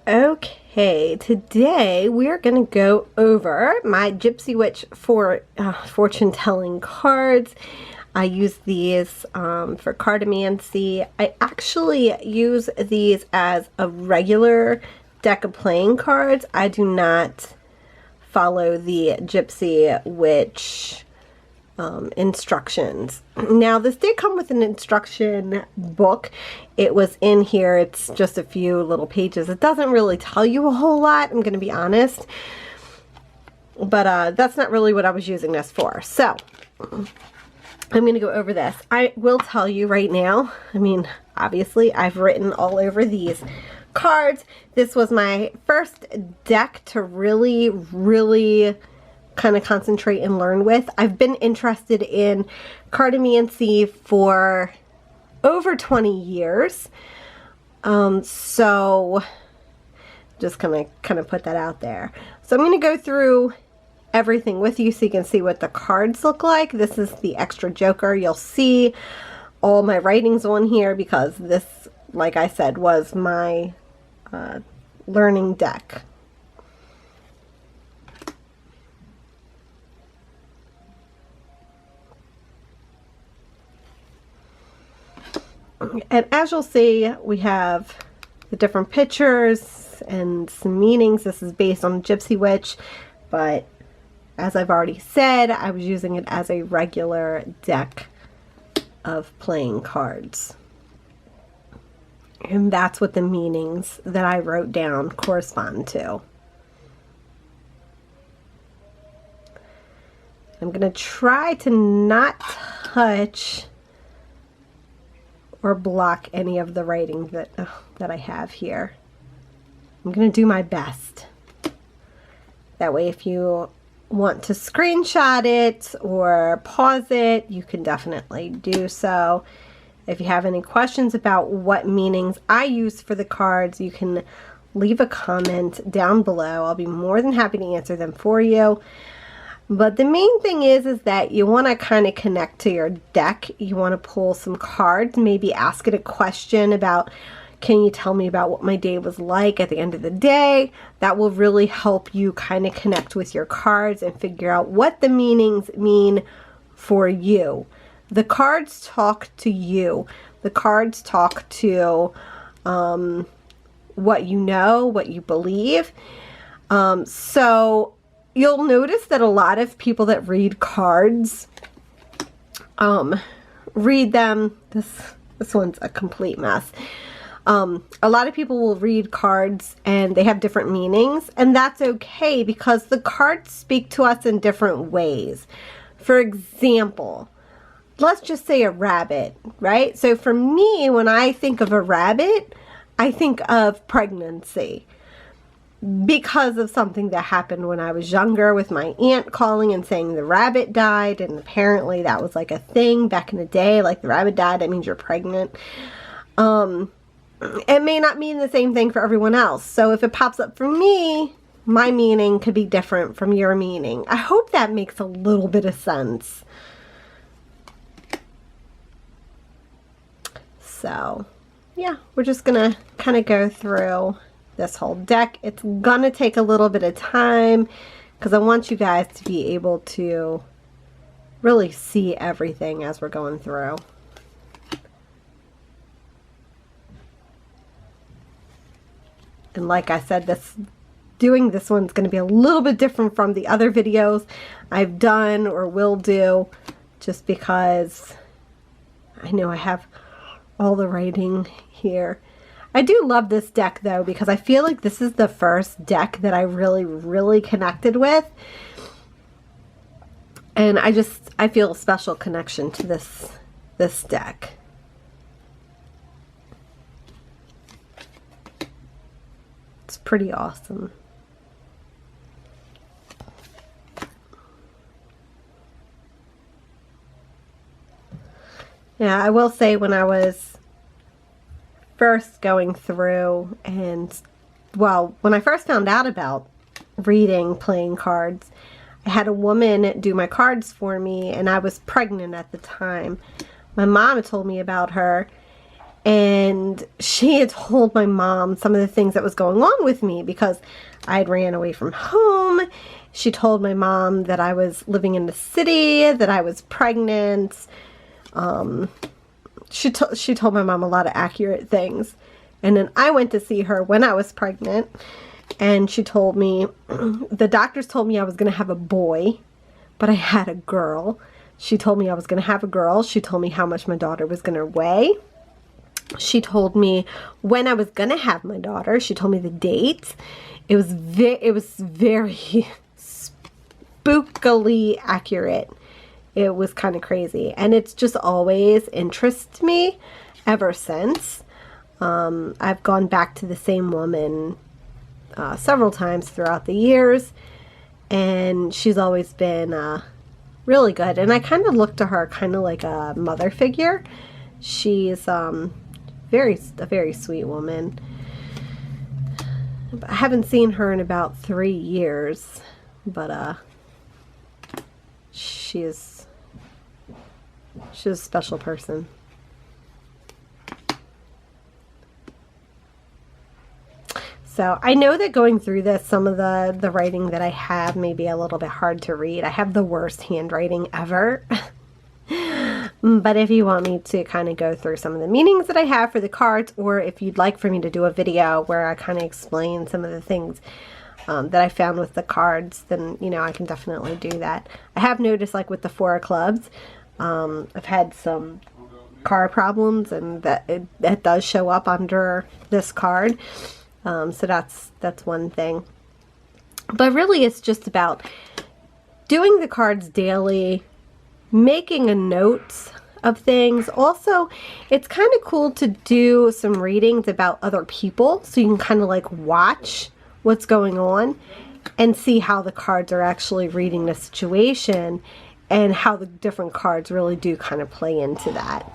Okay, today we are going to go over my Gypsy Witch for fortune telling cards. I use these for cartomancy. I actually use these as a regular deck of playing cards. I do not follow the Gypsy Witch instructions. Now, this did come with an instruction book. It was in here. It's just a few little pages. It doesn't really tell you a whole lot, I'm going to be honest. But that's not really what I was using this for. So, I'm going to go over this. I will tell you right now, I mean, obviously, I've written all over these cards. This was my first deck to really kind of concentrate and learn with. I've been interested in cartomancy for over 20 years. So just kind of put that out there. So I'm going to go through everything with you so you can see what the cards look like. This is the extra joker. You'll see all my writings on here because this, like I said, was my learning deck. And as you'll see, we have the different pictures and some meanings. This is based on Gypsy Witch, but as I've already said, I was using it as a regular deck of playing cards. And that's what the meanings that I wrote down correspond to. I'm going to try to not touch or block any of the writing that I have here. I'm going to do my best. That way, if you want to screenshot it or pause it, you can definitely do so. If you have any questions about what meanings I use for the cards, you can leave a comment down below. I'll be more than happy to answer them for you. But the main thing is that you want to kind of connect to your deck. You want to pull some cards, maybe ask it a question about, can you tell me about what my day was like at the end of the day? That will really help you kind of connect with your cards and figure out what the meanings mean for you. The cards talk to you. The cards talk to what you know, what you believe. So you'll notice that a lot of people that read cards read them. This one's a complete mess. A lot of people will read cards and they have different meanings, and that's okay because the cards speak to us in different ways. For example, let's just say a rabbit, right? So for me, when I think of a rabbit, I think of pregnancy, because of something that happened when I was younger with my aunt calling and saying the rabbit died, and apparently that was like a thing back in the day, like the rabbit died, that means you're pregnant. It may not mean the same thing for everyone else. So if it pops up for me, my meaning could be different from your meaning. I hope that makes a little bit of sense. So yeah, we're just gonna kind of go through this whole deck. It's gonna take a little bit of time because I want you guys to be able to really see everything as we're going through. And like I said, doing this one's going to be a little bit different from the other videos I've done or will do, just because I know I have all the writing here. I do love this deck though, because I feel like this is the first deck that I really connected with. And I feel a special connection to this deck. It's pretty awesome. Yeah, I will say when I was first going through and, well, when I first found out about reading playing cards, I had a woman do my cards for me, and I was pregnant at the time. My mom told me about her, And she had told my mom some of the things that was going on with me because I had ran away from home. She told my mom that I was living in the city, that I was pregnant. She told my mom a lot of accurate things. And then I went to see her when I was pregnant, and she told me, the doctors told me I was going to have a boy, but I had a girl. She told me I was going to have a girl. She told me how much my daughter was going to weigh. She told me when I was going to have my daughter. She told me the date. It was very spookily accurate. It was kind of crazy, and it's just always interested me ever since. I've gone back to the same woman several times throughout the years, and she's always been really good. And I kind of look to her kind of like a mother figure. She's a very sweet woman. I haven't seen her in about 3 years, but she's a special person. So I know that going through this, some of the writing that I have may be a little bit hard to read. I have the worst handwriting ever. But if you want me to kind of go through some of the meanings that I have for the cards, or if you'd like for me to do a video where I kind of explain some of the things that I found with the cards, then, you know, I can definitely do that. I have noticed, like with the Four of Clubs, I've had some car problems, and that does show up under this card. So that's one thing. But really it's just about doing the cards daily, making a note of things. Also, it's kind of cool to do some readings about other people, so you can kind of like watch what's going on and see how the cards are actually reading the situation, and how the different cards really do kind of play into that.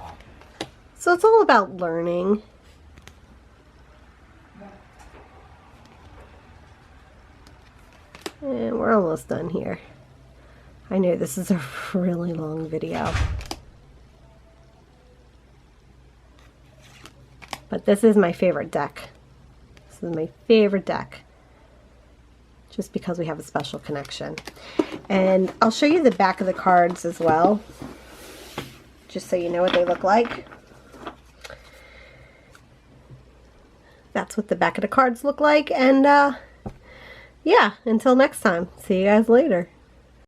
So it's all about learning. And we're almost done here. I know this is a really long video, but this is my favorite deck. This is my favorite deck, just because we have a special connection. And I'll show you the back of the cards as well, just so you know what they look like. That's what the back of the cards look like. And yeah, until next time, see you guys later.